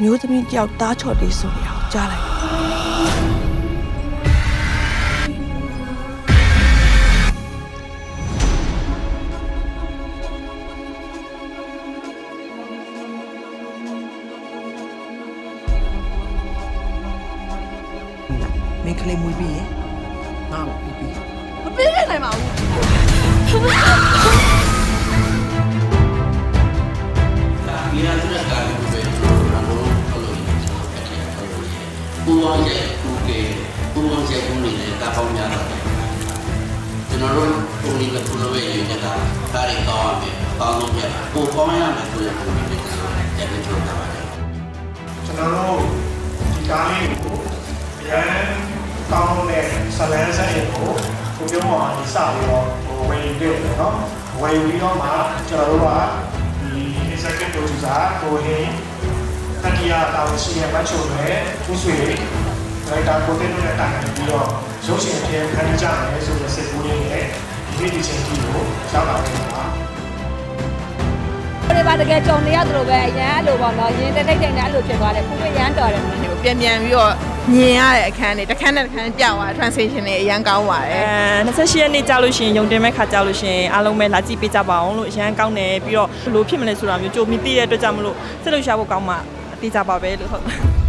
မျိုးသမီးတယောက်သားချော်တေးဆိုနေအောင်ကြားလိုက်မင်းကလေးမွေးပြီးရင်ငါ့ကိုပြီး မပြေးနိုင်ပါဘူး ဒီနေ့ကလည်းကားကိုပဲကျွန်တော်တို့ထုတ်လို့ရတယ်ပူအောင်ရဲ့ကိုကေပူအောင်ရဲ့ကိုနေနဲ့တာပေါင်းများတော့ကျွန်တော်တို့ကိုနေလည်းပူလို့ရရင်ကဒါရီကောင်းအောင်ပေါင်းလို့ရတယ်ကိုပေါင်းရမယ်ဆိုရင်ကိုနေတယ်တယ်တယ်ထုတ်တာပါတယ် ကျွန်တော်တို့ဒီကားလေးကိုအရန်ကောင်းတဲ့ဇလန်းဆိုင်ကိုကိုပြောမှာဒီစပြီးတော့ဝယ်ယူတယ်နော်ဝယ်ယူပြီးတော့မှကျွန်တော်တို့ကဒီ executive producer ကိုဟင်းတတိယတာဝန်ရှိတဲ့မတ်ချိုနဲ့ဦးဆွေဒါရိုက်တာကိုတင်နဲ့တာဝန်ပြီးတော့ရုပ်ရှင်အပြင်ဖန်တီးကြမယ်ဆိုတဲ့စိတ်ကူးလေးနဲ့ဒီနေ့ဒီချိန်ကြီးကိုရောက်လာတယ်ပါ ဒီမှာတကယ်ကြုံနေရတယ်လို့ပဲအရန်အဲ့လိုပေါ့နော်ရင်းတိတ်တိတ်နဲ့အဲ့လိုဖြစ်သွားတယ်ခုရမ်းတော်တယ် ပြန်ပြီးတော့မြင်ရတဲ့အခန်းတွေတစ်ခန်းနဲ့တစ်ခန်းပြောင်းသွား translation တွေအရန်ကောင်းပါတယ် 28ရက်နေ့ကြာလို့ရှိရင်ရုံတင်မဲ့ခါကြာလို့ရှိရင်အားလုံးပဲလာကြည့်ပေးကြပါအောင်လို့အရန်ကောင်းတယ်ပြီးတော့ဘယ်လိုဖြစ်မလဲဆိုတာမျိုးကြိုပြီးသိတဲ့အတွက်ကြောင့်မလို့စိတ်လှုပ်ရှားဖို့ကောင်းမှသိကြပါပဲလို့ဟုတ်